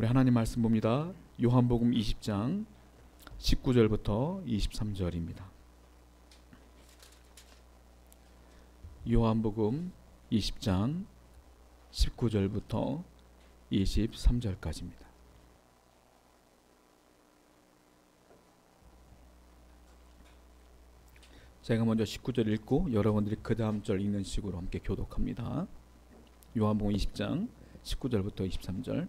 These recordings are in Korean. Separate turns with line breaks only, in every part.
우리 하나님 말씀 봅니다. 요한복음 20장 19절부터 23절입니다. 요한복음 20장 19절부터 23절까지입니다. 제가 먼저 19절 읽고 여러분들이 그 다음 절 읽는 식으로 함께 교독합니다. 요한복음 20장 19절부터 23절.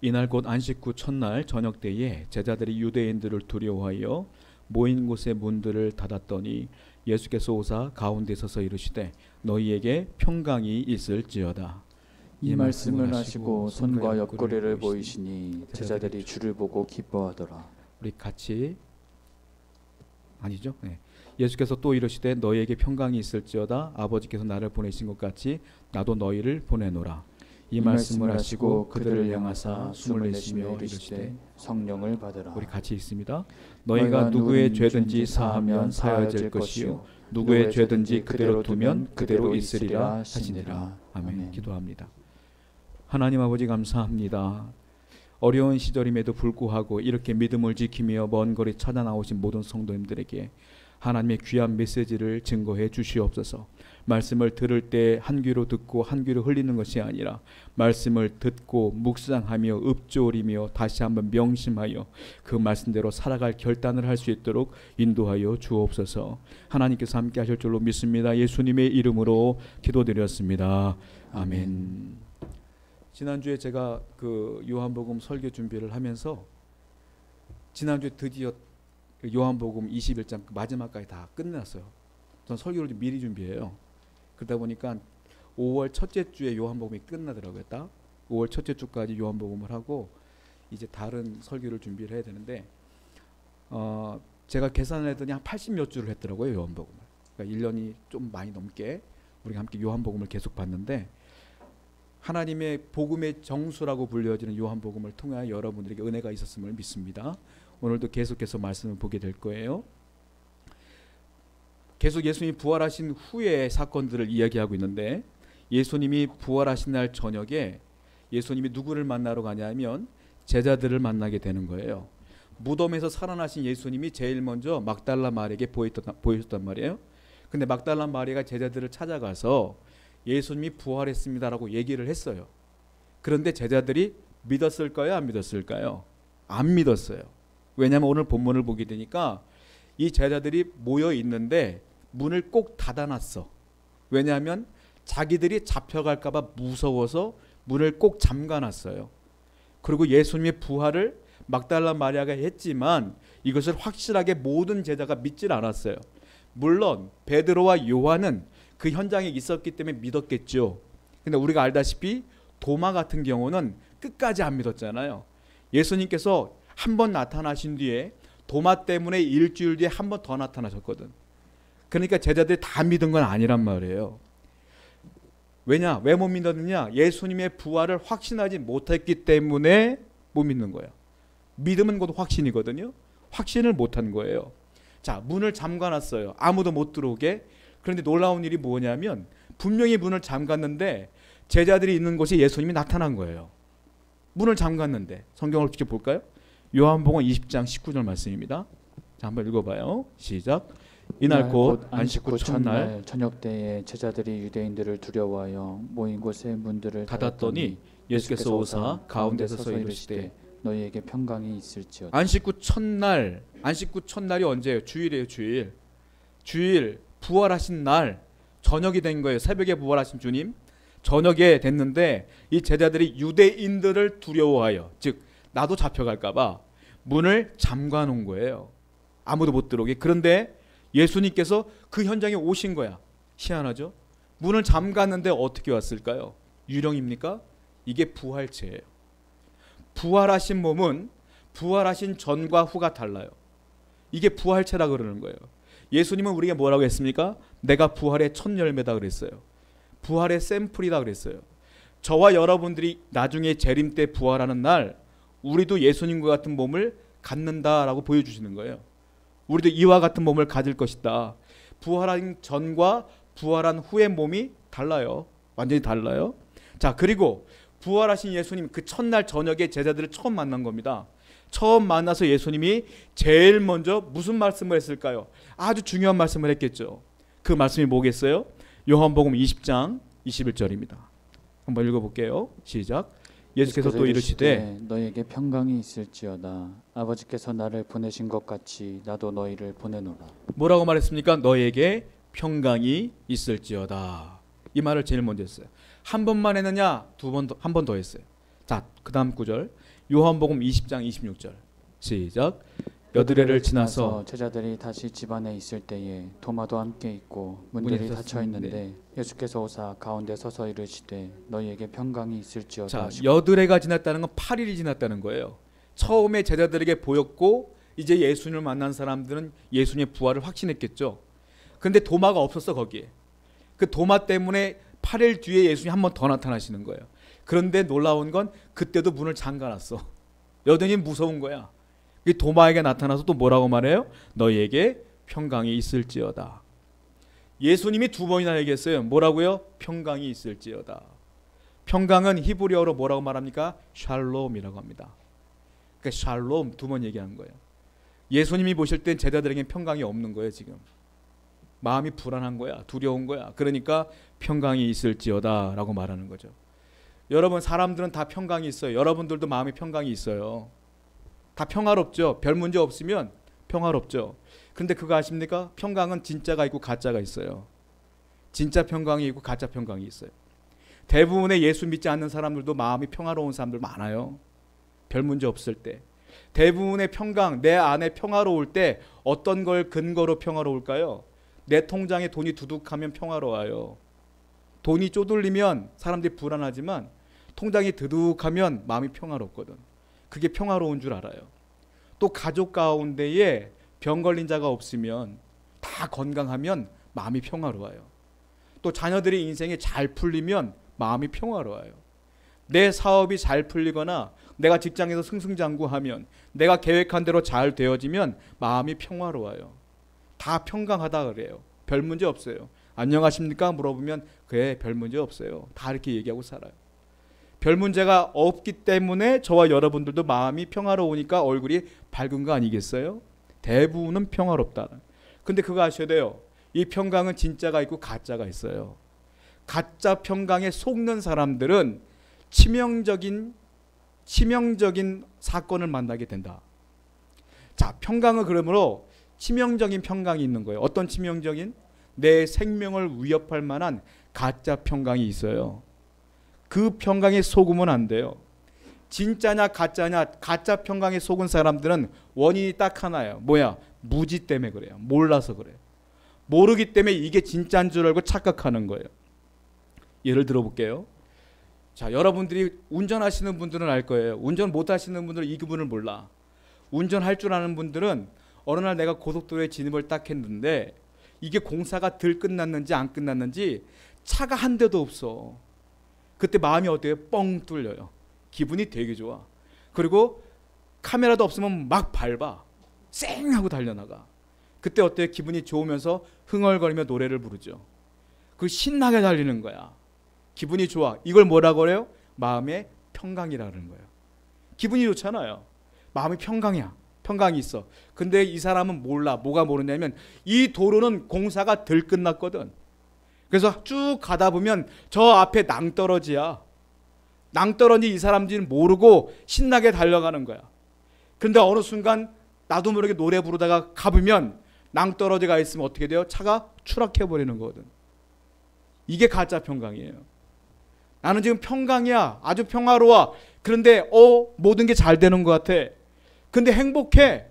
이날 곧 안식 후 첫날 저녁 때에 제자들이 유대인들을 두려워하여 모인 곳의 문들을 닫았더니 예수께서 오사 가운데 서서 이르시되 너희에게 평강이 있을지어다.
이 말씀을 하시고 손과 옆구리를 보이시니 제자들이 주를 보고 기뻐하더라.
우리 같이 아니죠? 네. 예수께서 또 이르시되 너희에게 평강이 있을지어다. 아버지께서 나를 보내신 것 같이 나도 너희를 보내노라.
이 말씀을 하시고 그들을 향하사 숨을 내쉬며 이르시되 성령을 받으라.
우리 같이 읽습니다. 너희가 누구의 죄든지 사하면 사하여질 것이요 누구의 죄든지 그대로 두면 그대로 있으리라 하시니라. 아멘. 기도합니다. 하나님 아버지 감사합니다. 어려운 시절임에도 불구하고 이렇게 믿음을 지키며 먼 거리 찾아 나오신 모든 성도님들에게 하나님의 귀한 메시지를 증거해 주시옵소서. 말씀을 들을 때 한 귀로 듣고 한 귀로 흘리는 것이 아니라 말씀을 듣고 묵상하며 읊조리며 다시 한번 명심하여 그 말씀대로 살아갈 결단을 할 수 있도록 인도하여 주옵소서. 하나님께서 함께 하실 줄로 믿습니다. 예수님의 이름으로 기도드렸습니다. 아멘. 지난주에 제가 그 요한복음 설교 준비를 하면서 지난주에 드디어 요한복음 21장 마지막까지 다 끝났어요. 전 설교를 좀 미리 준비해요. 그러다 보니까 5월 첫째 주에 요한복음이 끝나더라고요. 딱 5월 첫째 주까지 요한복음을 하고 이제 다른 설교를 준비를 해야 되는데 제가 계산을 했더니 한 80몇 주를 했더라고요. 요한복음을. 그러니까 1년이 좀 많이 넘게 우리가 함께 요한복음을 계속 봤는데 하나님의 복음의 정수라고 불려지는 요한복음을 통하여 여러분들에게 은혜가 있었음을 믿습니다. 오늘도 계속해서 말씀을 보게 될 거예요. 계속 예수님이 부활하신 후의 사건들을 이야기하고 있는데 예수님이 부활하신 날 저녁에 예수님이 누구를 만나러 가냐면 제자들을 만나게 되는 거예요. 무덤에서 살아나신 예수님이 제일 먼저 막달라 마리에게 보이셨단 말이에요. 근데 막달라 마리가 제자들을 찾아가서 예수님이 부활했습니다라고 얘기를 했어요. 그런데 제자들이 믿었을까요? 안 믿었을까요? 안 믿었어요. 왜냐하면 오늘 본문을 보게 되니까 이 제자들이 모여 있는데 문을 꼭 닫아놨어. 왜냐하면 자기들이 잡혀갈까 봐 무서워서 문을 꼭 잠가놨어요. 그리고 예수님의 부활을 막달라 마리아가 했지만 이것을 확실하게 모든 제자가 믿질 않았어요. 물론 베드로와 요한은 그 현장에 있었기 때문에 믿었겠죠. 근데 우리가 알다시피 도마 같은 경우는 끝까지 안 믿었잖아요. 예수님께서 한 번 나타나신 뒤에 도마 때문에 일주일 뒤에 한 번 더 나타나셨거든. 그러니까 제자들이 다 믿은 건 아니란 말이에요. 왜냐? 왜 못 믿었느냐? 예수님의 부활을 확신하지 못했기 때문에 못 믿는 거야. 믿음은 곧 확신이거든요. 확신을 못한 거예요. 자, 문을 잠가놨어요. 아무도 못 들어오게. 그런데 놀라운 일이 뭐냐면 분명히 문을 잠갔는데 제자들이 있는 곳에 예수님이 나타난 거예요. 문을 잠갔는데. 성경을 직접 볼까요? 요한복음 20장 19절 말씀입니다. 자, 한번 읽어봐요. 시작. 이날 곧 안식 후 첫날
저녁 때에 제자들이 유대인들을 두려워하여 모인 곳의 문들을
닫았더니 예수께서 오사 가운데 서서 이르시되
너희에게 평강이 있을지어다.
안식 후 첫날이 언제예요? 주일이에요. 주일 부활하신 날 저녁이 된 거예요. 새벽에 부활하신 주님 저녁에 됐는데 이 제자들이 유대인들을 두려워하여, 즉 나도 잡혀갈까 봐 문을 잠가 놓은 거예요. 아무도 못 들어오게. 그런데 예수님께서 그 현장에 오신 거야. 희한하죠? 문을 잠갔는데 어떻게 왔을까요? 유령입니까? 이게 부활체예요. 부활하신 몸은 부활하신 전과 후가 달라요. 이게 부활체라 그러는 거예요. 예수님은 우리에게 뭐라고 했습니까? 내가 부활의 첫 열매다 그랬어요. 부활의 샘플이다 그랬어요. 저와 여러분들이 나중에 재림 때 부활하는 날 우리도 예수님과 같은 몸을 갖는다라고 보여주시는 거예요. 우리도 이와 같은 몸을 가질 것이다. 부활한 전과 부활한 후의 몸이 달라요. 완전히 달라요. 자, 그리고 부활하신 예수님 그 첫날 저녁에 제자들을 처음 만난 겁니다. 처음 만나서 예수님이 제일 먼저 무슨 말씀을 했을까요? 아주 중요한 말씀을 했겠죠. 그 말씀이 뭐겠어요? 요한복음 20장 21절입니다. 한번 읽어볼게요. 시작. 예수께서 또 이르시되
너에게 평강이 있을지어다. 아버지께서 나를 보내신 것 같이 나도 너희를 보내노라.
뭐라고 말했습니까? 너에게 평강이 있을지어다. 이 말을 제일 먼저 했어요. 한 번만 했느냐? 한 번 더 했어요. 자, 그 다음 구절 요한복음 20장 26절 시작. 여드레를 지나서
제자들이 다시 집안에 있을 때에 도마도 함께 있고 문들이 닫혀 있는데 예수께서 오사 가운데 서서 이르시되 너희에게 평강이 있을지어다.
자, 여드레가 지났다는 건 8일이 지났다는 거예요. 처음에 제자들에게 보였고 이제 예수님을 만난 사람들은 예수님의 부활을 확신했겠죠. 근데 도마가 없었어 거기에. 그 도마 때문에 8일 뒤에 예수님이 한 번 더 나타나시는 거예요. 그런데 놀라운 건 그때도 문을 잠가놨어. 여전히 무서운 거야. 도마에게 나타나서 또 뭐라고 말해요? 너희에게 평강이 있을지어다. 예수님이 두 번이나 얘기했어요. 뭐라고요? 평강이 있을지어다. 평강은 히브리어로 뭐라고 말합니까? 샬롬이라고 합니다. 그러니까 샬롬 두 번 얘기한 거예요. 예수님이 보실 땐 제자들에게는 평강이 없는 거예요. 지금 마음이 불안한 거야. 두려운 거야. 그러니까 평강이 있을지어다 라고 말하는 거죠. 여러분, 사람들은 다 평강이 있어요. 여러분들도 마음에 평강이 있어요. 다 평화롭죠. 별 문제 없으면 평화롭죠. 그런데 그거 아십니까? 평강은 진짜가 있고 가짜가 있어요. 진짜 평강이 있고 가짜 평강이 있어요. 대부분의 예수 믿지 않는 사람들도 마음이 평화로운 사람들 많아요. 별 문제 없을 때. 대부분의 평강, 내 안에 평화로울 때 어떤 걸 근거로 평화로울까요? 내 통장에 돈이 두둑하면 평화로워요. 돈이 쪼들리면 사람들이 불안하지만 통장이 두둑하면 마음이 평화롭거든. 그게 평화로운 줄 알아요. 또 가족 가운데에 병 걸린 자가 없으면 다 건강하면 마음이 평화로워요. 또 자녀들이 인생이 잘 풀리면 마음이 평화로워요. 내 사업이 잘 풀리거나 내가 직장에서 승승장구하면 내가 계획한 대로 잘 되어지면 마음이 평화로워요. 다 평강하다 그래요. 별 문제 없어요. 안녕하십니까? 물어보면 그래 별 문제 없어요. 다 이렇게 얘기하고 살아요. 별 문제가 없기 때문에 저와 여러분들도 마음이 평화로우니까 얼굴이 밝은 거 아니겠어요? 대부분은 평화롭다. 근데 그거 아셔야 돼요. 이 평강은 진짜가 있고 가짜가 있어요. 가짜 평강에 속는 사람들은 치명적인 사건을 만나게 된다. 자, 평강은 그러므로 치명적인 평강이 있는 거예요. 어떤 치명적인? 내 생명을 위협할 만한 가짜 평강이 있어요. 그 평강에 속으면 안 돼요. 진짜냐 가짜냐, 가짜 평강에 속은 사람들은 원인이 딱 하나예요. 뭐야? 무지 때문에 그래요. 몰라서 그래요. 모르기 때문에 이게 진짜인 줄 알고 착각하는 거예요. 예를 들어 볼게요. 자, 여러분들이 운전하시는 분들은 알 거예요. 운전 못 하시는 분들은 이 부분을 몰라. 운전할 줄 아는 분들은 어느 날 내가 고속도로에 진입을 딱 했는데 이게 공사가 덜 끝났는지 안 끝났는지 차가 한 대도 없어. 그때 마음이 어때요? 뻥 뚫려요. 기분이 되게 좋아. 그리고 카메라도 없으면 막 밟아. 쌩 하고 달려나가. 그때 어때요? 기분이 좋으면서 흥얼거리며 노래를 부르죠. 그 신나게 달리는 거야. 기분이 좋아. 이걸 뭐라고 그래요? 마음의 평강이라는 거예요. 기분이 좋잖아요. 마음이 평강이야. 평강이 있어. 근데 이 사람은 몰라. 뭐가 모르냐면 이 도로는 공사가 덜 끝났거든. 그래서 쭉 가다 보면 저 앞에 낭떠러지야. 낭떠러지 이 사람들은 모르고 신나게 달려가는 거야. 근데 어느 순간 나도 모르게 노래 부르다가 가보면 낭떠러지가 있으면 어떻게 돼요? 차가 추락해버리는 거거든. 이게 가짜 평강이에요. 나는 지금 평강이야. 아주 평화로워. 그런데 모든 게 잘 되는 것 같아. 근데 행복해.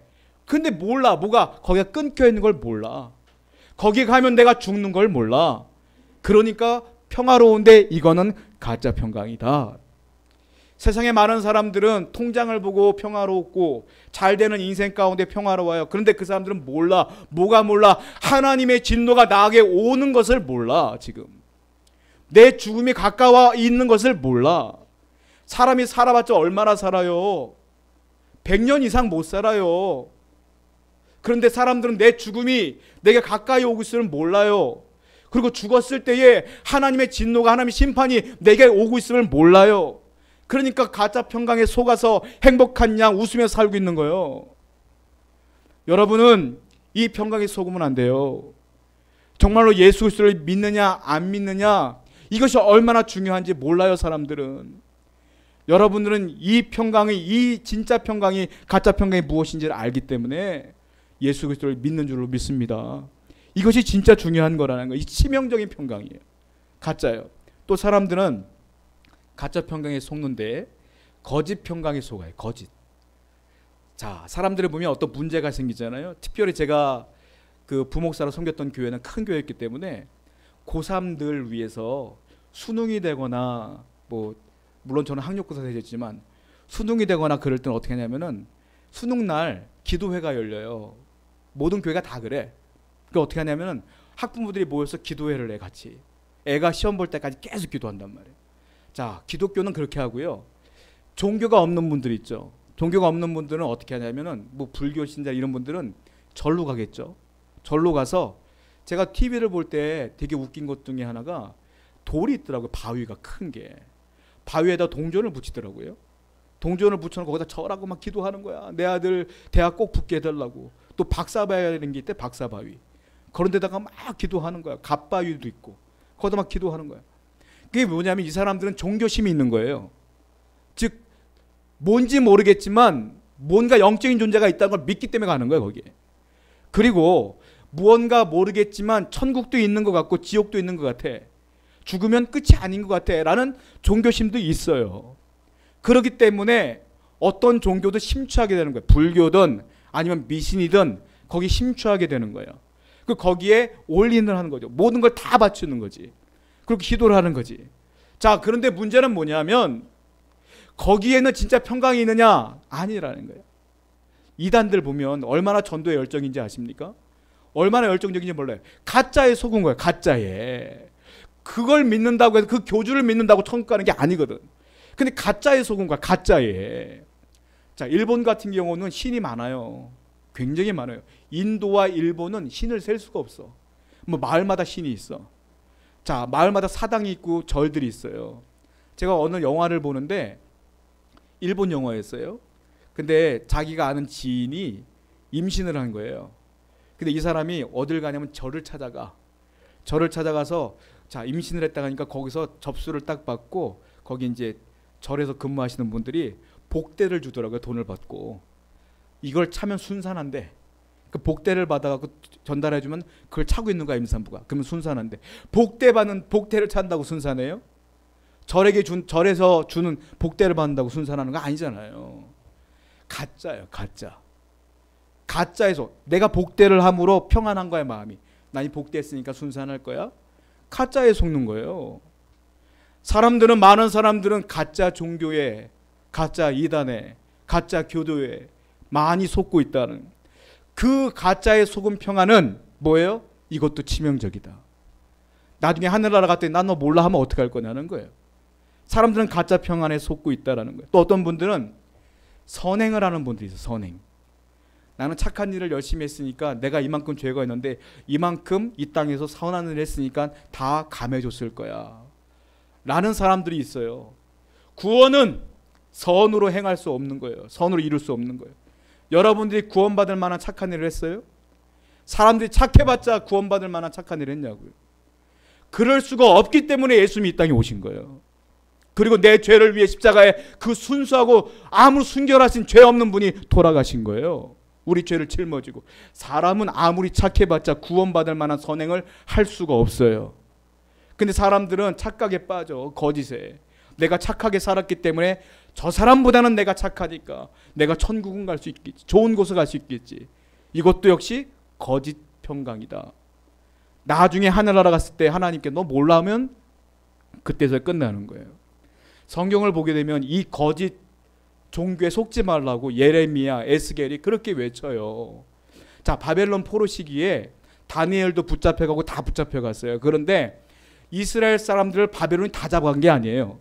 근데 몰라. 뭐가 거기가 끊겨 있는 걸 몰라. 거기 가면 내가 죽는 걸 몰라. 그러니까 평화로운데 이거는 가짜 평강이다. 세상에 많은 사람들은 통장을 보고 평화롭고 잘 되는 인생 가운데 평화로워요. 그런데 그 사람들은 몰라. 뭐가 몰라? 하나님의 진노가 나에게 오는 것을 몰라. 지금 내 죽음이 가까워 있는 것을 몰라. 사람이 살아봤자 얼마나 살아요? 100년 이상 못 살아요. 그런데 사람들은 내 죽음이 내게 가까이 오고 있음을 몰라요. 그리고 죽었을 때에 하나님의 진노가, 하나님의 심판이 내게 오고 있음을 몰라요.
그러니까 가짜 평강에 속아서 행복한 양 웃으며 살고 있는 거예요. 여러분은 이 평강에 속으면 안 돼요. 정말로 예수 그리스도를 믿느냐 안 믿느냐, 이것이 얼마나 중요한지 몰라요, 사람들은. 여러분들은 이 평강이, 이 진짜 평강이 가짜 평강이 무엇인지를 알기 때문에 예수 그리스도를 믿는 줄로 믿습니다. 이것이 진짜 중요한 거라는 거예요. 이 치명적인 평강이에요. 가짜예요. 또 사람들은 가짜 평강에 속는데 거짓 평강에 속아요. 거짓. 자, 사람들을 보면 어떤 문제가 생기잖아요. 특별히 제가 그 부목사로 섬겼던 교회는 큰 교회였기 때문에 고3들 위해서 수능이 되거나, 뭐 물론 저는 학력고사 되셨지만 수능이 되거나 그럴 때는 어떻게 하냐면은 수능날 기도회가 열려요. 모든 교회가 다 그래. 그러니까 어떻게 하냐면은 학부모들이 모여서 기도회를 해, 같이. 애가 시험 볼 때까지 계속 기도한단 말이에요. 자, 기독교는 그렇게 하고요. 종교가 없는 분들 있죠. 종교가 없는 분들은 어떻게 하냐면은 뭐 불교 신자 이런 분들은 절로 가겠죠. 절로 가서, 제가 TV를 볼 때 되게 웃긴 것 중에 하나가 돌이 있더라고요. 바위가 큰 게. 바위에다 동전을 붙이더라고요. 동전을 붙여놓고 거기다 절하고 막 기도하는 거야. 내 아들 대학 꼭 붙게 해달라고. 또 박사바위라는 게 있대, 박사바위. 그런 데다가 막 기도하는 거야. 갑바위도 있고. 거기다 막 기도하는 거야. 그게 뭐냐면 이 사람들은 종교심이 있는 거예요. 즉 뭔지 모르겠지만 뭔가 영적인 존재가 있다는 걸 믿기 때문에 가는 거예요, 거기에. 그리고 무언가 모르겠지만 천국도 있는 것 같고 지옥도 있는 것 같아. 죽으면 끝이 아닌 것 같아 라는 종교심도 있어요. 그렇기 때문에 어떤 종교도 심취하게 되는 거예요. 불교든 아니면 미신이든 거기 심취하게 되는 거예요. 그 거기에 올인을 하는 거죠. 모든 걸 다 바치는 거지. 그렇게 기도를 하는 거지. 자, 그런데 문제는 뭐냐면 거기에는 진짜 평강이 있느냐? 아니라는 거예요. 이단들 보면 얼마나 전도에 열정인지 아십니까? 얼마나 열정적인지 몰라요. 가짜에 속은 거예요. 가짜에. 그걸 믿는다고 해서 그 교주를 믿는다고 천국 가는 게 아니거든. 근데 가짜에 속은 거야. 가짜에. 자, 일본 같은 경우는 신이 많아요. 굉장히 많아요. 인도와 일본은 신을 셀 수가 없어. 뭐 마을마다 신이 있어. 자, 마을마다 사당이 있고 절들이 있어요. 제가 어느 영화를 보는데 일본 영화였어요. 근데 자기가 아는 지인이 임신을 한 거예요. 근데 이 사람이 어딜 가냐면 절을 찾아가. 절을 찾아가서 자, 임신을 했다 하니까 거기서 접수를 딱 받고 거기 이제 절에서 근무하시는 분들이 복대를 주더라고요. 돈을 받고. 이걸 차면 순산한데. 그 복대를 받아갖고 전달해주면 그걸 차고 있는 거야, 임산부가. 그러면 순산한데. 복대를 찬다고 순산해요? 절에서 주는 복대를 받는다고 순산하는 거 아니잖아요. 가짜예요, 가짜. 가짜에서 내가 복대를 함으로 평안한 거야, 마음이. 난 이 복대했으니까 순산할 거야. 가짜에 속는 거예요. 많은 사람들은 가짜 종교에, 가짜 이단에, 가짜 교도에 많이 속고 있다는, 그 가짜에 속은 평안은 뭐예요? 이것도 치명적이다. 나중에 하늘나라 갔더니 난 너 몰라 하면 어떡할 거냐는 거예요. 사람들은 가짜 평안에 속고 있다는 거예요. 또 어떤 분들은 선행을 하는 분들이 있어요. 선행. 나는 착한 일을 열심히 했으니까 내가 이만큼 죄가 있는데 이만큼 이 땅에서 선한 일을 했으니까 다 감해줬을 거야 라는 사람들이 있어요. 구원은 선으로 행할 수 없는 거예요. 선으로 이룰 수 없는 거예요. 여러분들이 구원받을 만한 착한 일을 했어요? 사람들이 착해봤자 구원받을 만한 착한 일을 했냐고요. 그럴 수가 없기 때문에 예수님이 이 땅에 오신 거예요. 그리고 내 죄를 위해 십자가에 그 순수하고 아무 순결하신 죄 없는 분이 돌아가신 거예요. 우리 죄를 짊어지고. 사람은 아무리 착해봤자 구원받을 만한 선행을 할 수가 없어요. 근데 사람들은 착각에 빠져. 거짓에. 내가 착하게 살았기 때문에 저 사람보다는 내가 착하니까 내가 천국은 갈 수 있겠지. 좋은 곳을 갈 수 있겠지. 이것도 역시 거짓 평강이다. 나중에 하늘나라 갔을 때 하나님께 너 몰라 하면 그때서 끝나는 거예요. 성경을 보게 되면 이 거짓 종교에 속지 말라고 예레미야, 에스겔이 그렇게 외쳐요. 자, 바벨론 포로 시기에 다니엘도 붙잡혀가고 다 붙잡혀갔어요. 그런데 이스라엘 사람들을 바벨론이 다 잡아간 게 아니에요.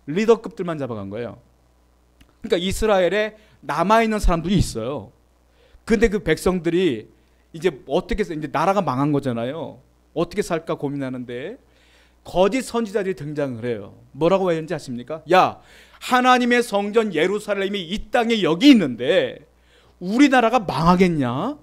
리더급들만 잡아간 거예요. 그러니까 이스라엘에 남아있는 사람들이 있어요. 근데 그 백성들이 이제 어떻게 이제 나라가 망한 거잖아요. 어떻게 살까 고민하는데 거짓 선지자들이 등장을 해요. 뭐라고 했는지 아십니까? 야, 하나님의 성전 예루살렘이 이 땅에 여기 있는데 우리나라가 망하겠냐?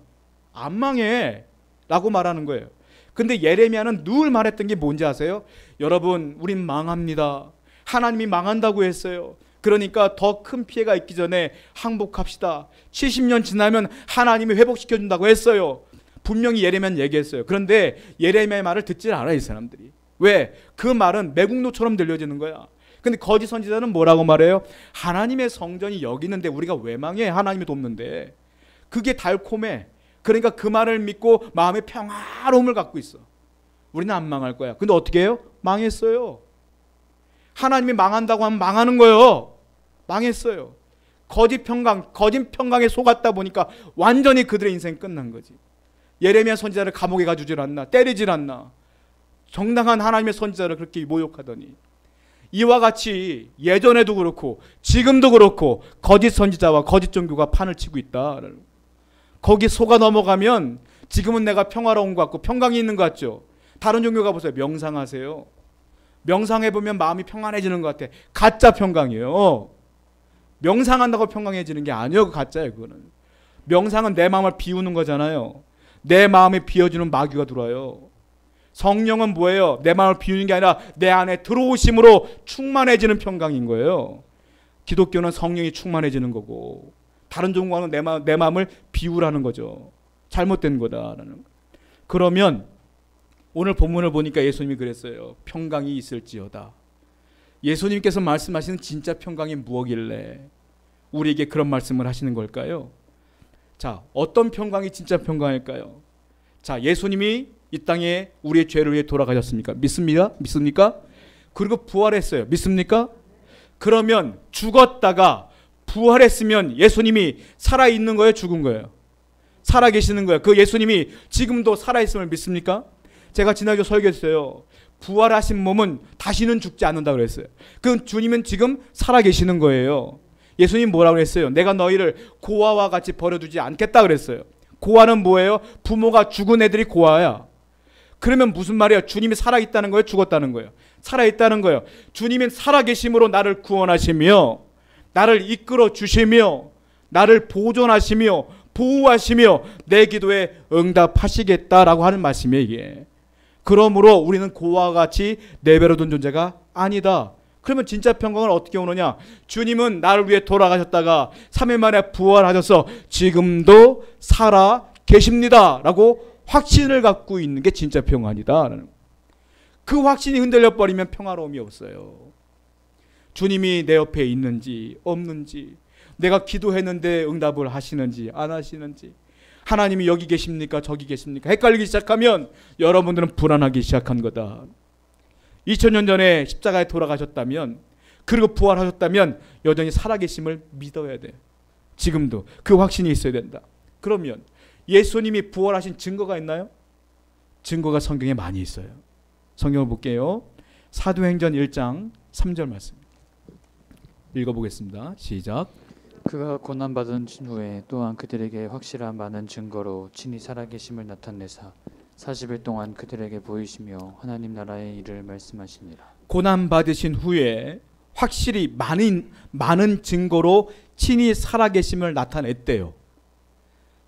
안 망해 라고 말하는 거예요. 근데 예레미야는 늘 말했던 게 뭔지 아세요? 여러분, 우린 망합니다. 하나님이 망한다고 했어요. 그러니까 더 큰 피해가 있기 전에 항복합시다. 70년 지나면 하나님이 회복시켜준다고 했어요. 분명히 예레미야는 얘기했어요. 그런데 예레미야의 말을 듣질 않아요, 이 사람들이. 왜? 그 말은 매국노처럼 들려지는 거야. 근데 거짓 선지자는 뭐라고 말해요? 하나님의 성전이 여기 있는데 우리가 왜 망해? 하나님이 돕는데. 그게 달콤해. 그러니까 그 말을 믿고 마음의 평화로움을 갖고 있어. 우리는 안 망할 거야. 근데 어떻게 해요? 망했어요. 하나님이 망한다고 하면 망하는 거예요. 망했어요. 거짓 평강에 속았다 보니까 완전히 그들의 인생 끝난 거지. 예레미야 선지자를 감옥에 가두질 않나, 때리질 않나. 정당한 하나님의 선지자를 그렇게 모욕하더니. 이와 같이 예전에도 그렇고 지금도 그렇고 거짓 선지자와 거짓 종교가 판을 치고 있다. 거기 속아 넘어가면 지금은 내가 평화로운 것 같고 평강이 있는 것 같죠. 다른 종교 가보세요. 명상하세요. 명상해보면 마음이 평안해지는 것 같아. 가짜 평강이에요. 명상한다고 평강해지는 게 아니에요. 가짜예요. 그거는. 명상은 내 마음을 비우는 거잖아요. 내 마음에 비워주는 마귀가 들어와요. 성령은 뭐예요? 내 마음을 비우는 게 아니라 내 안에 들어오심으로 충만해지는 평강인 거예요. 기독교는 성령이 충만해지는 거고 다른 종교는 내 마음을 비우라는 거죠. 잘못된 거다라는. 그러면 오늘 본문을 보니까 예수님이 그랬어요. 평강이 있을지어다. 예수님께서 말씀하시는 진짜 평강이 무엇길래 우리에게 그런 말씀을 하시는 걸까요? 자, 어떤 평강이 진짜 평강일까요? 자, 예수님이 이 땅에 우리의 죄를 위해 돌아가셨습니까? 믿습니까? 그리고 부활했어요. 믿습니까? 그러면 죽었다가 부활했으면 예수님이 살아있는 거예요? 죽은 거예요? 살아계시는 거예요. 그 예수님이 지금도 살아있음을 믿습니까? 제가 지난주 설교했어요. 부활하신 몸은 다시는 죽지 않는다고 그랬어요. 그 주님은 지금 살아계시는 거예요. 예수님 뭐라고 했어요? 내가 너희를 고아와 같이 버려두지 않겠다 그랬어요. 고아는 뭐예요? 부모가 죽은 애들이 고아야. 그러면 무슨 말이에요? 주님이 살아있다는 거예요? 죽었다는 거예요? 살아있다는 거예요. 주님은 살아계심으로 나를 구원하시며 나를 이끌어 주시며 나를 보존하시며 보호하시며 내 기도에 응답하시겠다라고 하는 말씀이에요. 이게. 그러므로 우리는 고아와 같이 내버려둔 존재가 아니다. 그러면 진짜 평강은 어떻게 오느냐? 주님은 나를 위해 돌아가셨다가 3일 만에 부활하셔서 지금도 살아 계십니다 라고 확신을 갖고 있는 게 진짜 평안이다. 그 확신이 흔들려 버리면 평화로움이 없어요. 주님이 내 옆에 있는지 없는지, 내가 기도했는데 응답을 하시는지 안 하시는지, 하나님이 여기 계십니까 저기 계십니까 헷갈리기 시작하면 여러분들은 불안하기 시작한 거다. 2000년 전에 십자가에 돌아가셨다면, 그리고 부활하셨다면 여전히 살아계심을 믿어야 돼. 지금도 그 확신이 있어야 된다. 그러면 예수님이 부활하신 증거가 있나요? 증거가 성경에 많이 있어요. 성경을 볼게요. 사도행전 1장 3절 말씀 읽어보겠습니다. 시작.
그가 고난받은 후에 또한 그들에게 확실한 많은 증거로 친히 살아계심을 나타내사 40일 동안 그들에게 보이시며 하나님 나라의 일을 말씀하시니라.
고난받으신 후에 확실히 많은 증거로 친히 살아계심을 나타냈대요.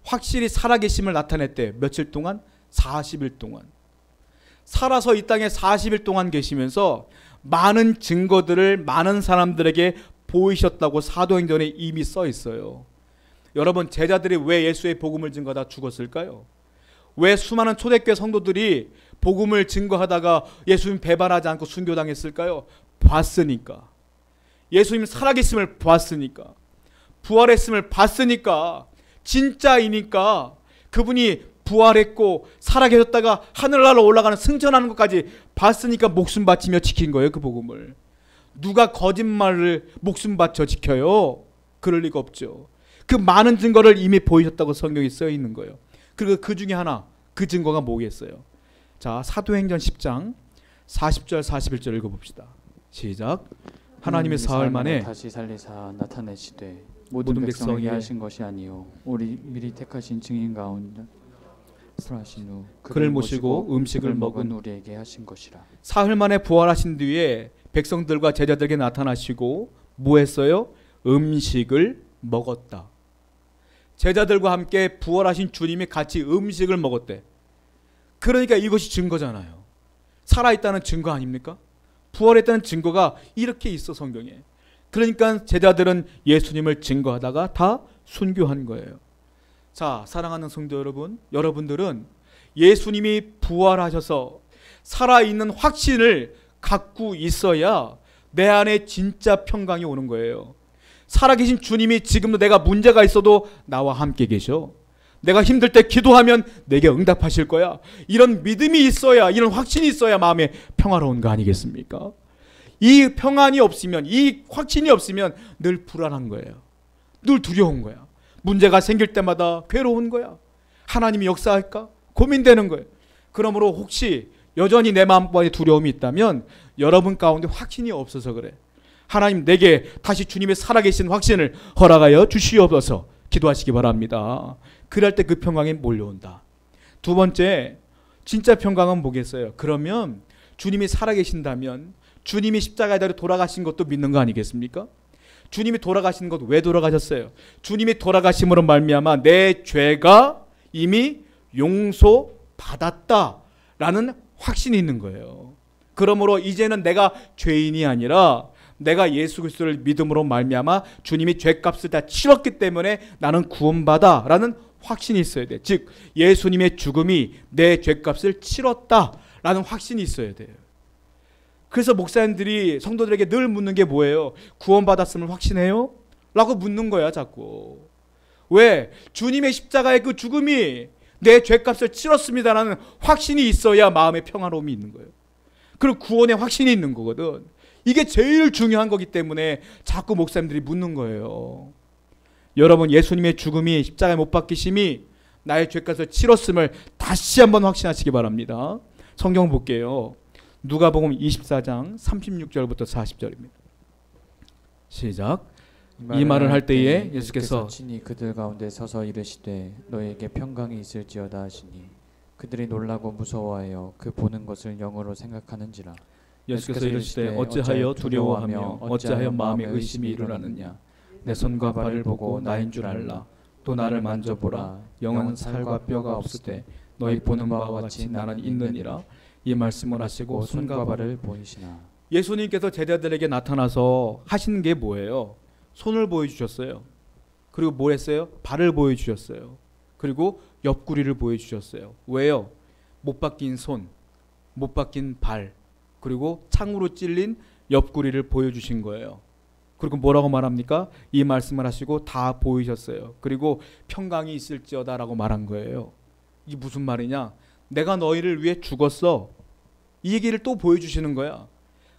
확실히 살아계심을 나타냈대요. 며칠 동안? 40일 동안. 살아서 이 땅에 40일 동안 계시면서 많은 증거들을 많은 사람들에게 보이셨다고 사도행전에 이미 써 있어요. 여러분, 제자들이 왜 예수의 복음을 증거하다 죽었을까요? 왜 수많은 초대교회 성도들이 복음을 증거하다가 예수님 배반하지 않고 순교당했을까요? 봤으니까. 예수님 살아계심을 봤으니까. 부활했음을 봤으니까. 진짜이니까. 그분이 부활했고 살아계셨다가 하늘나라로 올라가는 승천하는 것까지 봤으니까 목숨 바치며 지킨 거예요. 그 복음을. 누가 거짓말을 목숨 바쳐 지켜요? 그럴 리가 없죠. 그 많은 증거를 이미 보이셨다고 성경에 써 있는 거예요. 그리고 그 중에 하나, 그 증거가 뭐겠어요? 자, 사도행전 10장 40절 41절 읽어봅시다. 시작. 하나님의 사흘 만에
다시 살리사 나타내시되 모든 백성에게 하신 것이 아니요 우리 미리 택하신 증인 가운데 하신 후
그를 모시고 음식을 먹은
우리에게 하신 것이라.
사흘 만에 부활하신 뒤에 백성들과 제자들에게 나타나시고
뭐 했어요? 음식을 먹었다. 제자들과 함께 부활하신 주님이 같이 음식을 먹었대. 그러니까 이것이 증거잖아요. 살아있다는 증거 아닙니까? 부활했다는 증거가 이렇게 있어, 성경에. 그러니까 제자들은 예수님을 증거하다가 다 순교한 거예요. 자, 사랑하는 성도 여러분, 여러분들은 예수님이 부활하셔서 살아있는 확신을 갖고 있어야 내 안에 진짜 평강이 오는 거예요. 살아계신 주님이 지금도 내가 문제가 있어도 나와 함께 계셔. 내가 힘들 때 기도하면 내게 응답하실 거야. 이런 믿음이 있어야, 이런 확신이 있어야 마음에 평화로운 거 아니겠습니까? 이 평안이 없으면, 이 확신이 없으면 늘 불안한 거예요. 늘 두려운 거야. 문제가 생길 때마다 괴로운 거야. 하나님이 역사할까? 고민되는 거예요. 그러므로 혹시 여전히 내 마음속에 두려움이 있다면 여러분 가운데 확신이 없어서 그래. 하나님, 내게 다시 주님의 살아계신 확신을 허락하여 주시옵소서 기도하시기 바랍니다. 그럴 때 그 평강이 몰려온다. 두 번째, 진짜 평강은 뭐겠어요? 그러면 주님이 살아계신다면 주님이 십자가에 달려 돌아가신 것도 믿는 거 아니겠습니까? 주님이 돌아가신 것 왜 돌아가셨어요? 주님이 돌아가심으로 말미암아 내 죄가 이미 용서받았다라는 확신이 있는 거예요. 그러므로 이제는 내가 죄인이 아니라 내가 예수 그리스도를 믿음으로 말미암아 주님이 죄값을 다 치렀기 때문에 나는 구원받아라는 확신이 있어야 돼. 즉 예수님의 죽음이 내 죄값을 치렀다라는 확신이 있어야 돼요. 그래서 목사님들이 성도들에게 늘 묻는 게 뭐예요? 구원받았음을 확신해요? 라고 묻는 거야 자꾸. 왜? 주님의 십자가의 그 죽음이 내 죄값을 치렀습니다라는 확신이 있어야 마음의 평화로움이 있는 거예요. 그리고 구원의 확신이 있는 거거든. 이게 제일 중요한 거기 때문에 자꾸 목사님들이 묻는 거예요. 여러분, 예수님의 죽음이 십자가에 못 박히심이 나의 죄값을 치렀음을 다시 한번 확신하시기 바랍니다. 성경 볼게요. 누가복음 24장 36절부터 40절입니다. 시작. 이 말을 할 때에 예수께서
친히 그들 가운데 서서 이르시되 너에게 평강이 있을지어다 하시니 그들이 놀라고 무서워하여 그 보는 것을 영으로 생각하는지라.
예수께서 이르시되 어찌하여 두려워하며 어찌하여 마음에 의심이 일어나느냐. 내 손과 발을 보고 나인 줄 알라. 또 나를 만져보라. 영은 살과 뼈가 없으되 너희 보는 바와 같이 나는 있느니라. 이 말씀을 하시고 손과 발을
보이시나.
예수님께서 제자들에게 나타나서 하시는 게 뭐예요? 손을 보여주셨어요. 그리고 뭘 했어요? 발을 보여주셨어요. 그리고 옆구리를 보여주셨어요. 왜요? 못 박힌 손, 못 박힌 발, 그리고 창으로 찔린 옆구리를 보여주신 거예요. 그리고 뭐라고 말합니까? 이 말씀을 하시고 다 보이셨어요. 그리고 평강이 있을지어다 라고 말한 거예요. 이게 무슨 말이냐? 내가 너희를 위해 죽었어. 이 얘기를 또 보여주시는 거야.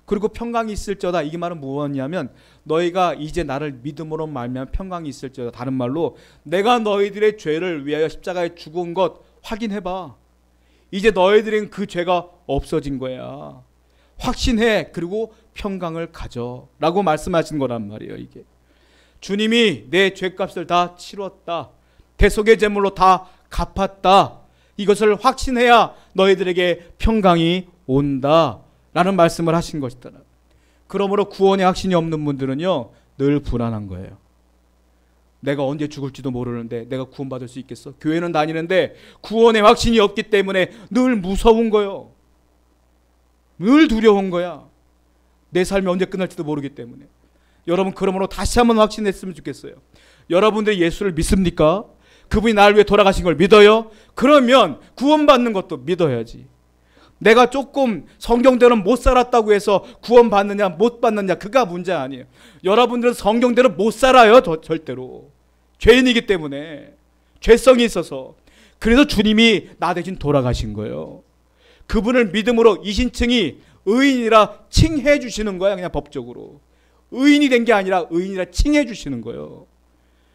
그리고 평강이 있을지어다. 이게 말은 무엇이냐면 너희가 이제 나를 믿음으로 말미암아 평강이 있을지어다. 다른 말로 내가 너희들의 죄를 위하여 십자가에 죽은 것 확인해봐. 이제 너희들은 그 죄가 없어진 거야. 확신해. 그리고 평강을 가져 라고 말씀하신 거란 말이에요. 이게 주님이 내 죄값을 다 치렀다. 대속의 제물로 다 갚았다. 이것을 확신해야 너희들에게 평강이 온다 라는 말씀을 하신 것이다. 그러므로 구원의 확신이 없는 분들은요 늘 불안한 거예요. 내가 언제 죽을지도 모르는데 내가 구원받을 수 있겠어? 교회는 다니는데 구원의 확신이 없기 때문에 늘 무서운 거예요. 늘 두려운 거야. 내 삶이 언제 끝날지도 모르기 때문에. 여러분, 그러므로 다시 한번 확신했으면 좋겠어요. 여러분들이 예수를 믿습니까? 그분이 나를 위해 돌아가신 걸 믿어요? 그러면 구원받는 것도 믿어야지. 내가 조금 성경대로 못 살았다고 해서 구원받느냐 못 받느냐 그가 문제 아니에요. 여러분들은 성경대로 못 살아요. 절대로. 죄인이기 때문에. 죄성이 있어서. 그래서 주님이 나 대신 돌아가신 거예요. 그분을 믿음으로 이신층이 의인이라 칭해 주시는 거야. 그냥 법적으로. 의인이 된 게 아니라 의인이라 칭해 주시는 거예요.